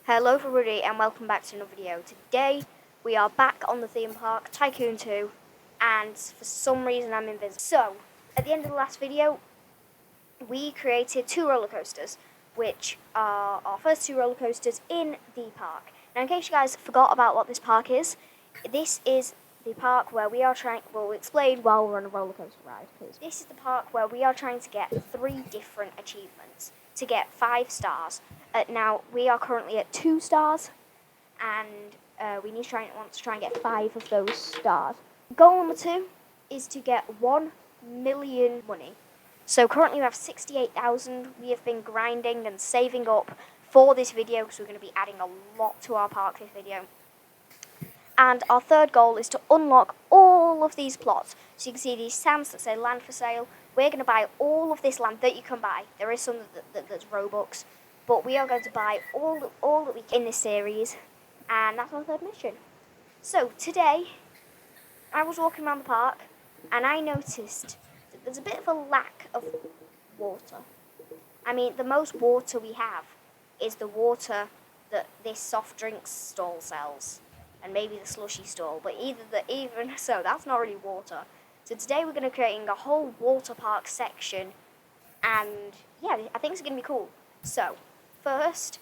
Hello everybody and welcome back to another video. Today we are back on the theme park, Tycoon 2, and for some reason I'm invisible. So, at the end of the last video, we created two roller coasters, which are our first two roller coasters in the park. Now in case you guys forgot about what this park is, this is the park where we are trying, we'll explain while we're on a roller coaster ride, please. This is the park where we are trying to get 3 different achievements to get 5 stars. Now, we are currently at 2 stars, and we want to try and get 5 of those stars. Goal number 2 is to get 1 million money. So currently we have 68,000. We have been grinding and saving up for this video, because we're going to be adding a lot to our park this video. And our third goal is to unlock all of these plots. So you can see these stands that say land for sale. We're going to buy all of this land that you can buy. There is some that's Robux. But we are going to buy all that we can in this series. And that's our third mission. So today, I was walking around the park. And I noticed that there's a bit of a lack of water. I mean, the most water we have is the water that this soft drinks stall sells. And maybe the slushy stall, but even so, that's not really water. So today we're going to be creating a whole water park section, and yeah, I think it's going to be cool. So first,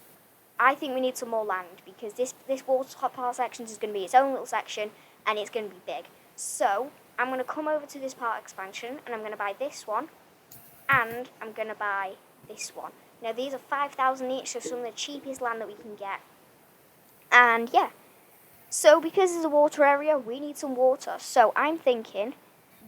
I think we need some more land, because this water park section is going to be its own little section, and it's going to be big. So I'm going to come over to this park expansion, and I'm going to buy this one, and I'm going to buy this one. Now these are 5,000 each, so some of the cheapest land that we can get. And yeah. So because it's a water area, we need some water. So I'm thinking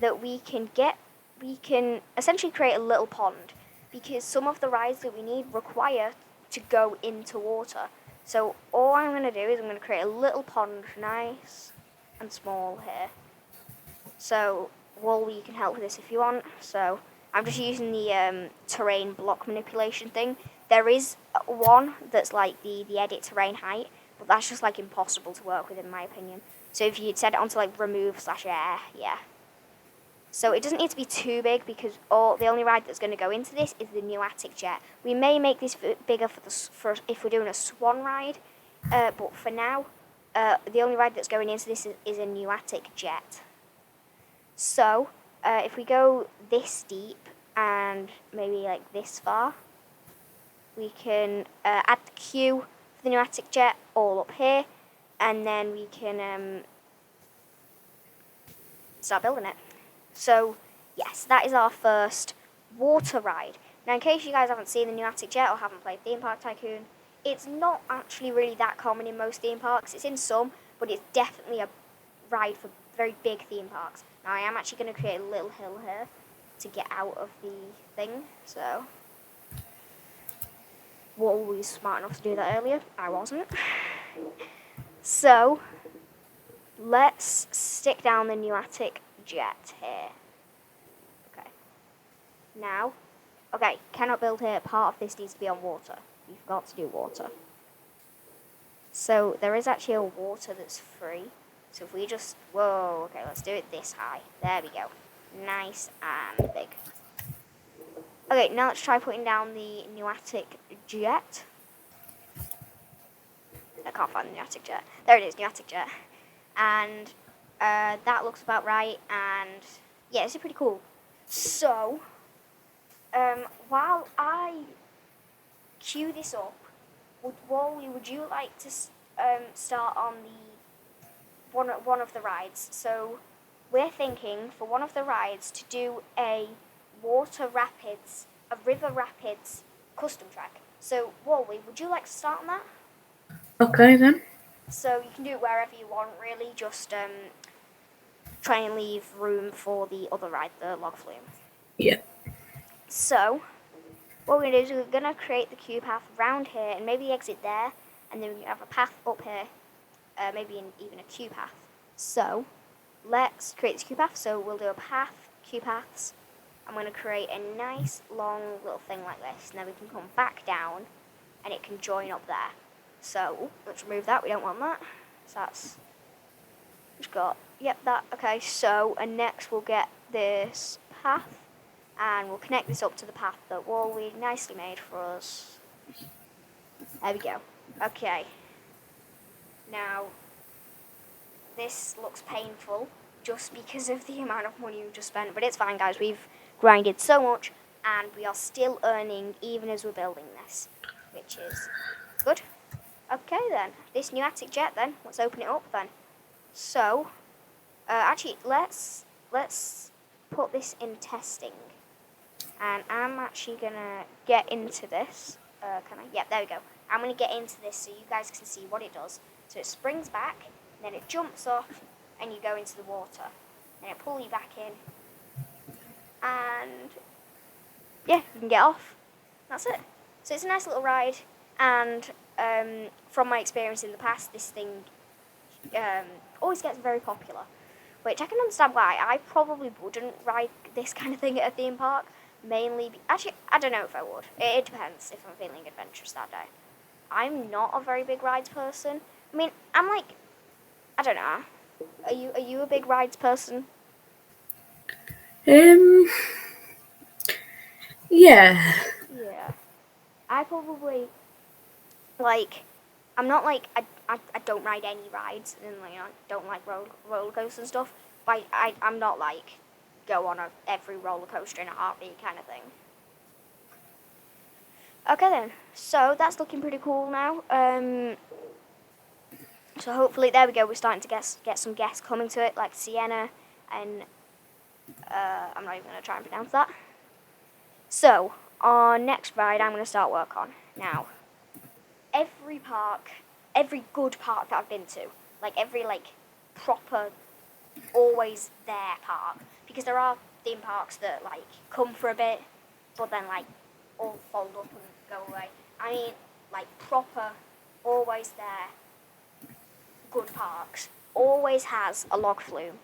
that we can essentially create a little pond, because some of the rides that we need require to go into water. So all I'm going to do is I'm going to create a little pond, nice and small here. So Wally, you can help with this if you want. So I'm just using the terrain block manipulation thing. There is one that's like the edit terrain height. But that's just like impossible to work with, in my opinion. So if you'd set it onto like remove/air, yeah. So it doesn't need to be too big, because the only ride that's going to go into this is the pneumatic jet. We may make this bigger for if we're doing a swan ride, but for now, the only ride that's going into this is a pneumatic jet. So if we go this deep and maybe like this far, we can add the queue. The pneumatic jet all up here, and then we can start building it. So yes, that is our first water ride. Now in case you guys haven't seen the pneumatic jet or haven't played Theme Park Tycoon, it's not actually really that common in most theme parks. It's in some, but it's definitely a ride for very big theme parks. Now I am actually going to create a little hill here to get out of the thing, so Wall was smart enough to do that earlier. I wasn't. So let's stick down the pneumatic jet here. Okay. Now, okay, cannot build here. Part of this needs to be on water. We forgot to do water. So there is actually a water that's free. So if we just, whoa, okay, let's do it this high. There we go. Nice and big. Okay, now let's try putting down the pneumatic jet. I can't find the pneumatic jet. There it is, pneumatic jet. And that looks about right, and yeah, it's pretty cool. So, while I queue this up, Wally, would you like to start on the one of the rides? So, we're thinking for one of the rides to do a river rapids custom track. So, Wally, would you like to start on that? Okay then. So you can do it wherever you want, really. Just try and leave room for the other ride, the log flume. Yeah. So what we're going to do is we're going to create the queue path around here, and maybe exit there, and then we have a path up here, maybe even a queue path. So let's create this queue path. So we'll do a path, queue paths. I'm going to create a nice long little thing like this. Now we can come back down, and it can join up there. So let's remove that. We don't want that. So that's just got, yep, that. Okay, so and next we'll get this path, and we'll connect this up to the path that Wally nicely made for us. There we go. Okay. Now, this looks painful just because of the amount of money we've just spent, but it's fine, guys. We've grinded so much, and we are still earning even as we're building this, which is good. Okay, then. This new attic jet, then. Let's open it up, then. So, actually, let's put this in testing. And I'm actually going to get into this. Can I? Yeah, there we go. I'm going to get into this so you guys can see what it does. So it springs back, then it jumps off, and you go into the water. And it pulls you back in. And, yeah, you can get off. That's it. So it's a nice little ride. And from my experience in the past, this thing always gets very popular. Which I can understand why. I probably wouldn't ride this kind of thing at a theme park. Mainly, actually, I don't know if I would. It depends if I'm feeling adventurous that day. I'm not a very big rides person. I mean, I'm like, I don't know. Are you a big rides person? Yeah. Yeah. I probably, like, I'm not like, I don't ride any rides, and like, I don't like roller coasters and stuff, but I'm not like, go on every roller coaster in a heartbeat kind of thing. Okay then, so that's looking pretty cool now. So hopefully, there we go, we're starting to get some guests coming to it, like Sienna, and I'm not even going to try and pronounce that. So, our next ride I'm going to start work on. Now, every good park that I've been to, like every proper, always there park, because there are theme parks that like come for a bit, but then like all fold up and go away. I mean, like proper, always there, good parks always has a log flume.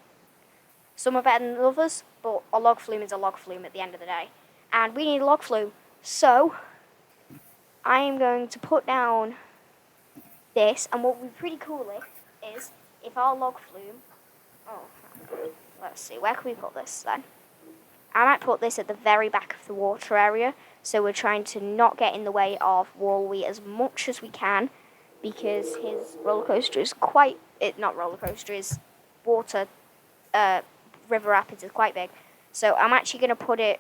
Some are better than others, but a log flume is a log flume at the end of the day. And we need a log flume, so I am going to put down this, and what would be pretty cool is if our log flume, let's see, where can we put this then? I might put this at the very back of the water area, so we're trying to not get in the way of Wall-E as much as we can, because his roller coaster is his water, river rapids is quite big. So I'm actually going to put it,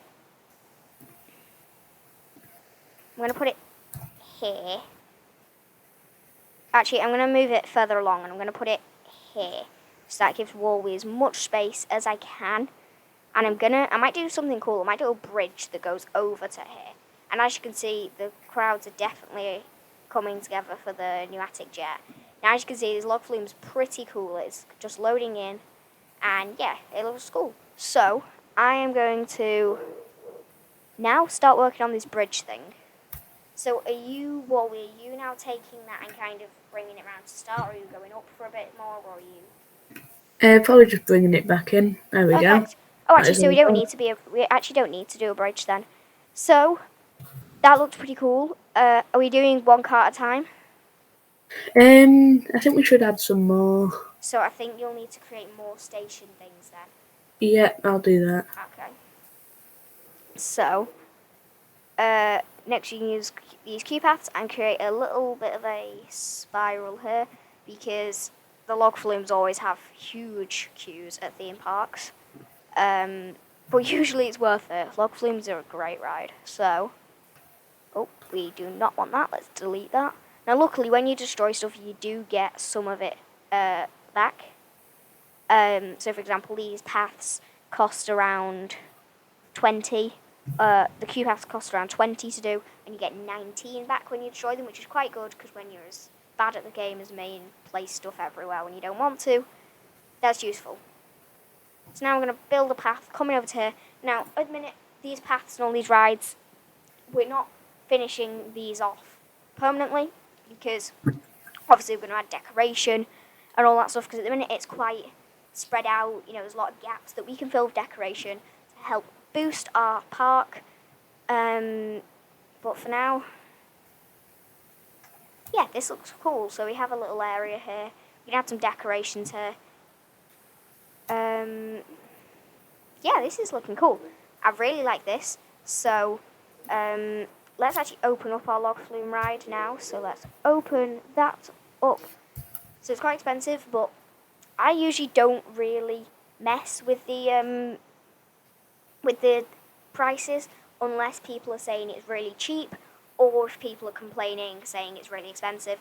here. Actually, I'm going to move it further along, and I'm going to put it here, so that gives Wall-E as much space as I can. And I might do something cool. I might do a bridge that goes over to here. And as you can see, the crowds are definitely coming together for the new attic jet. Now, as you can see, this log flume's pretty cool. It's just loading in, and yeah, it looks cool. So, I am going to now start working on this bridge thing. So, Wally, are you now taking that and kind of bringing it around to start, or are you going up for a bit more, or are you... Probably just bringing it back in. There we go. Oh, actually, so we actually don't need to do a bridge then. So, that looks pretty cool. Are we doing one car at a time? I think we should add some more. So I think you'll need to create more station things then. Yeah, I'll do that. Okay. So, next you can use these queue paths and create a little bit of a spiral here, because the log flumes always have huge queues at theme parks. But usually it's worth it. Log flumes are a great ride. So, we do not want that. Let's delete that. Now, luckily, when you destroy stuff, you do get some of it back. So, for example, these paths cost around 20. The queue paths cost around 20 to do, and you get 19 back when you destroy them, which is quite good, because when you're as bad at the game as me and place stuff everywhere when you don't want to, that's useful. So now I'm going to build a path coming over to here. Now, at the minute, these paths and all these rides, we're not finishing these off permanently, because obviously we're going to add decoration and all that stuff, because at the minute it's quite spread out. You know, there's a lot of gaps that we can fill with decoration to help boost our park. But for now, yeah, this looks cool. So we have a little area here. We can add some decorations here. Yeah, this is looking cool. I really like this. So, let's actually open up our log Flume Ride now. So let's open that up. So it's quite expensive, but I usually don't really mess with the prices unless people are saying it's really cheap, or if people are complaining saying it's really expensive.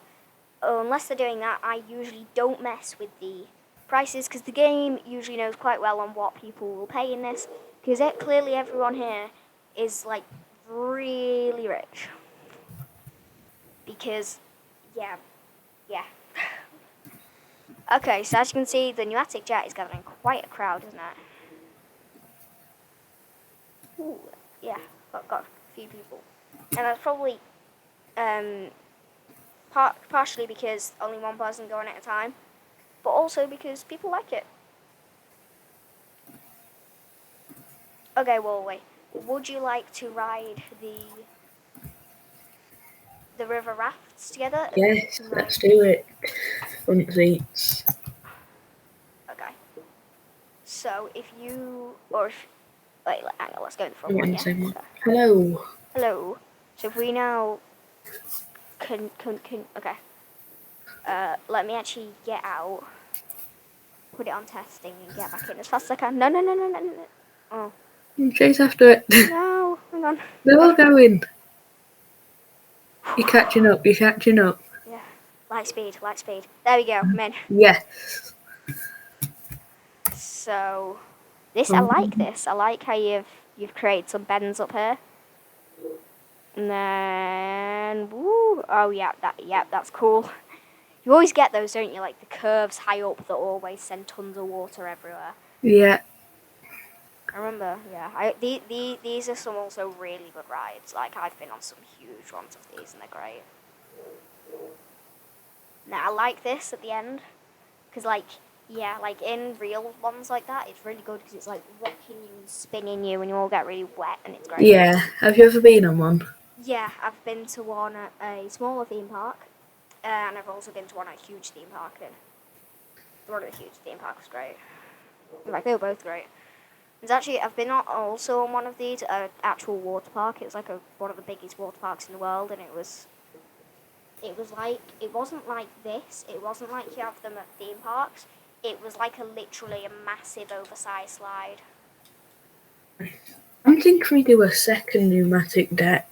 Unless they're doing that, I usually don't mess with the prices because the game usually knows quite well on what people will pay in this, because clearly everyone here is like really rich. Because yeah. Okay, so as you can see, the pneumatic jet is gathering quite a crowd, isn't it? Ooh, yeah, got a few people. And that's probably partially because only one person going at a time, but also because people like it. Okay, well, wait. Would you like to ride the river rafts together? And then Yes, let's do it. Front seats. Okay. So if you wait, hang on, let's go in the front I'm one. in the Yeah. same one. Okay. Hello. Hello. So if we now okay. Let me actually get out, put it on testing, and get back in as fast as I can. No. Oh Chase after it. no! Hang on. They're all going. You're catching up. You're catching up. Yeah. Light speed. There we go. I'm in. Yes. So I like this. I like how you've created some bends up here. And then woo, oh yeah, that's cool. You always get those, don't you? Like the curves high up that always send tons of water everywhere. Yeah. I remember, yeah. These are some also really good rides. Like I've been on some huge ones of these, and they're great. Now I like this at the end, because like like in real ones like that, it's really good because it's like rocking you and spinning you, and you all get really wet, and it's great. Yeah. Have you ever been on one? Yeah, I've been to one at a smaller theme park, and I've also been to one at a huge theme park. And the one at a huge theme park was great. In fact, they were both great. There's actually, I've been also on one of these at an actual water park. It was like one of the biggest water parks in the world, and it was like, it wasn't like this. It wasn't like you have them at theme parks. It was like literally a massive oversized slide. I'm thinking we do a second pneumatic jet.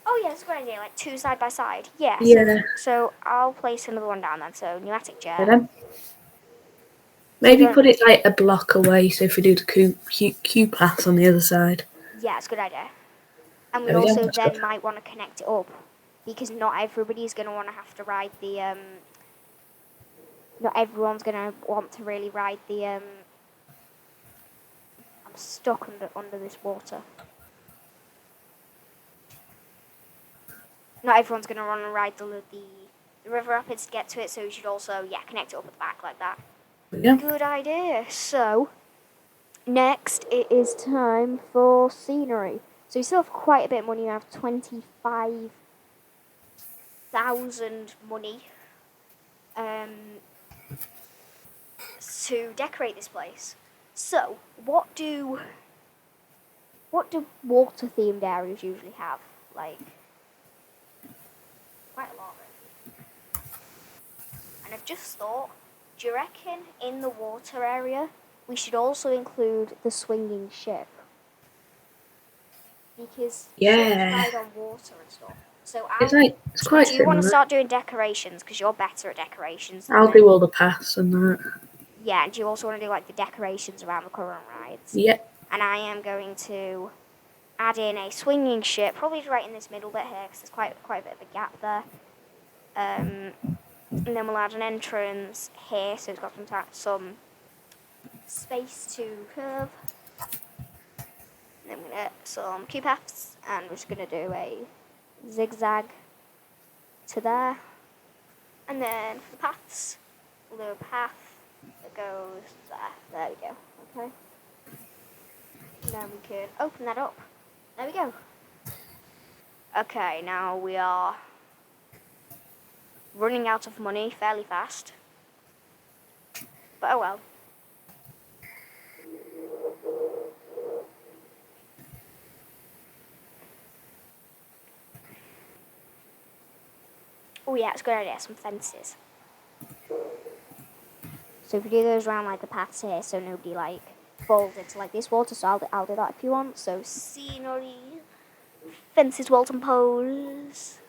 Oh yeah, that's a good idea. Like two side by side. Yeah. Yeah. So I'll place another one down then. So pneumatic jet. And then So maybe put it like a block away. So if we do the Q pass on the other side. yeah, it's a good idea. And we There we go. also That's then good. might want to connect it up, because not everybody's going to want to have to ride the not everyone's going to want to really ride the I'm stuck under this water. Not everyone's going to want to ride the river rapids to get to it, so you should also connect it up at the back like that. There we go. Good idea. So next it is time for scenery. So you still have quite a bit of money. You have 25,000 money to decorate this place. So what do water themed areas usually have? Like quite a lot of it. And I've just thought, do you reckon in the water area we should also include the swinging ship? Because ships ride on water and stuff. So It's quite do you want to similar. start doing decorations? Because you're better at decorations than I'll me. do all the paths and that. Yeah, and do you also want to do like the decorations around the current rides? Yeah. And I am going to add in a swinging ship, probably right in this middle bit here, because there's quite a bit of a gap there. And then we'll add an entrance here, so it's got some space to curve. And then we're going to get some Q paths, and we're just going to do a zigzag to there. And then for the paths, we'll do a path that goes there. There we go. Okay. And then we can open that up. There we go. Okay, now we are running out of money fairly fast. But oh well. Oh yeah, it's a good idea. Some fences. So if we do those around like the paths here, so nobody like falls into like this water. So I'll do that if you want. So scenery, fences, walls, and poles.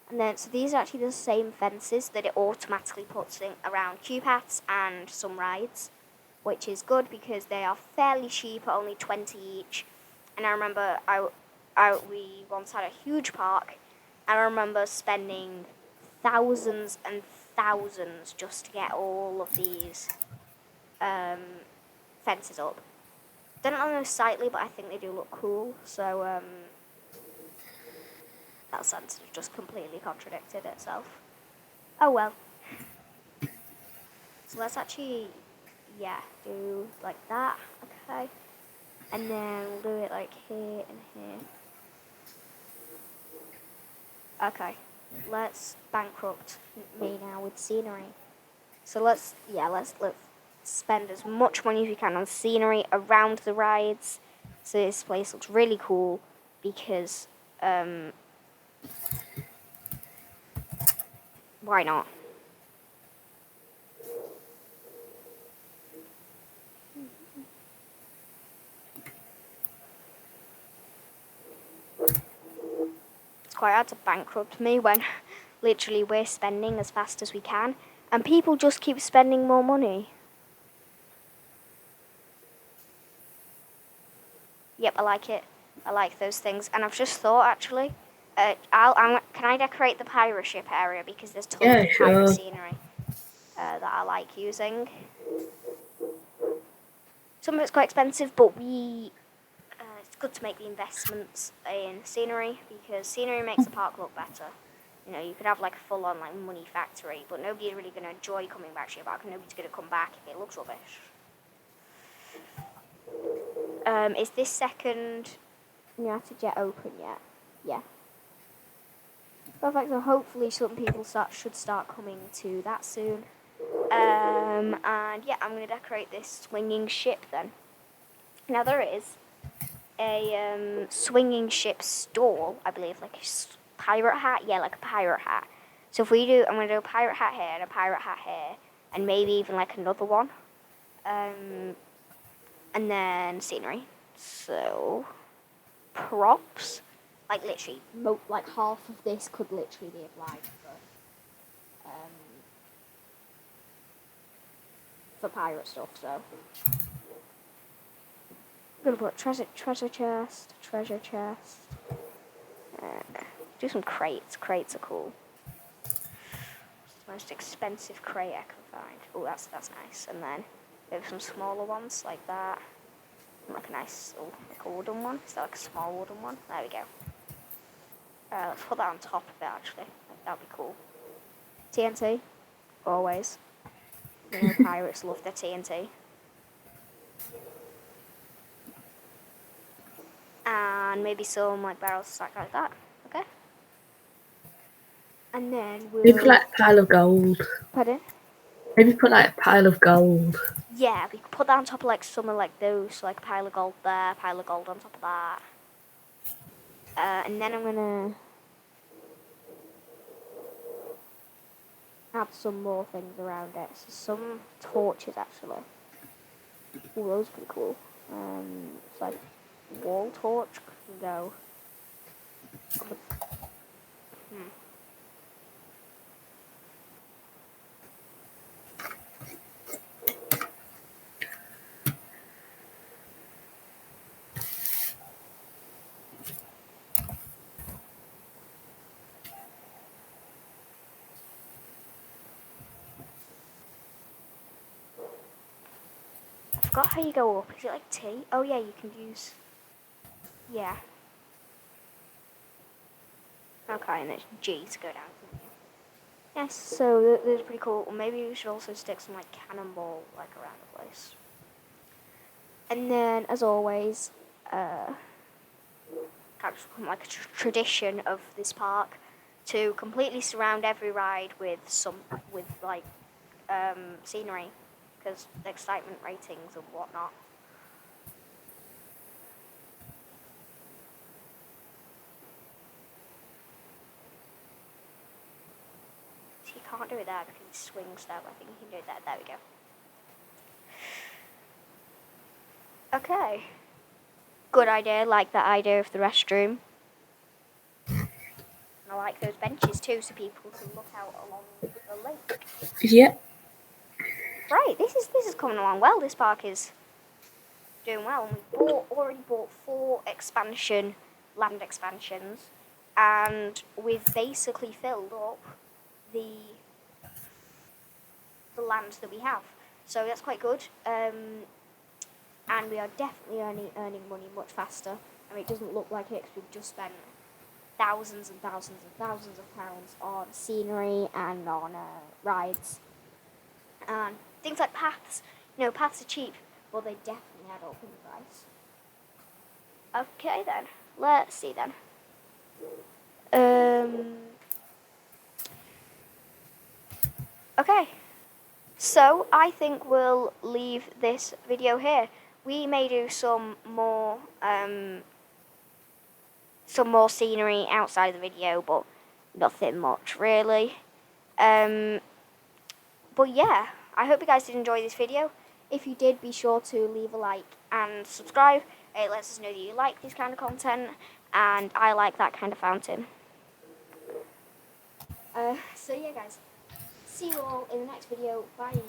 And then, so these are actually the same fences that it automatically puts in around queue paths and some rides, which is good because they are fairly cheap, at only 20 each. And I remember we once had a huge park, and I remember spending thousands and thousands just to get all of these fences up. Don't know them sightly, but I think they do look cool. So that sentence just completely contradicted itself. Oh well. So let's actually, yeah, do like that. Okay. And then we'll do it like here and here. Okay. Let's bankrupt me now with scenery. So let's spend as much money as we can on scenery around the rides. So this place looks really cool because why not? It's quite hard to bankrupt me when literally we're spending as fast as we can and people just keep spending more money. Yep, I like it. I like those things. And I've just thought, actually, can I decorate the pirate ship area because there's tons of pirate scenery that I like using. Some of it's quite expensive, but it's good to make the investments in scenery because scenery makes the park look better. You know, you could have like a full-on like money factory, but nobody's really going to enjoy coming back to your park, and nobody's going to come back if it looks rubbish. Is this second United Jet open yet? Yeah. Perfect. So hopefully some people should start coming to that soon. And yeah, I'm going to decorate this swinging ship then. Now there is a swinging ship stall, I believe, like a pirate hat. Yeah, like a pirate hat. So if we do, I'm going to do a pirate hat here and a pirate hat here, and maybe even like another one. And then scenery. So props, like literally, like half of this could literally be applied for pirate stuff. So I'm gonna put treasure chest. Do some crates. Crates are cool. It's the most expensive crate I can find. Oh, that's nice. And then maybe some smaller ones like that. Like a nice, like a wooden one. Is that like a small wooden one? There we go. Let's put that on top of it, actually. That'd be cool. TNT. Always. You know, pirates love their TNT. And maybe some like barrels stacked like that. Okay. And then we'll... Maybe like a pile of gold. Pardon? Maybe put like a pile of gold. Yeah, we could put that on top of like some of like those, so like a pile of gold there, pile of gold on top of that. And then I'm gonna add some more things around it. So some torches actually. Oh, those are pretty cool. It's like wall torch can go. I forgot how you go up. Is it like T? Oh yeah, you can use. Yeah. Okay, and it's G to go down. Yes, so that's pretty cool. Maybe we should also stick some like cannonball like around the place. And then, as always, kind of become like a tradition of this park to completely surround every ride with scenery, because the excitement ratings and whatnot. can't do it there because it swings though. I think you can do it there. There we go. Okay. Good idea. Like that idea of the restroom. And I like those benches too, so people can look out along the lake. Yep. Right. This is coming along well. This park is doing well. And we already bought 4 land expansions, and we've basically filled up the land that we have. So that's quite good. And we are definitely earning money much faster. I mean, it doesn't look like it because we've just spent thousands and thousands and thousands of pounds on scenery and on rides. And things like paths. You know, paths are cheap, but they definitely add up in price. Okay then, let's see then. Okay, so I think we'll leave this video here. We may do some more scenery outside of the video, but nothing much really. But yeah, I hope you guys did enjoy this video. If you did, be sure to leave a like and subscribe. It lets us know that you like this kind of content, and I like that kind of fountain. So yeah guys, see you all in the next video. Bye.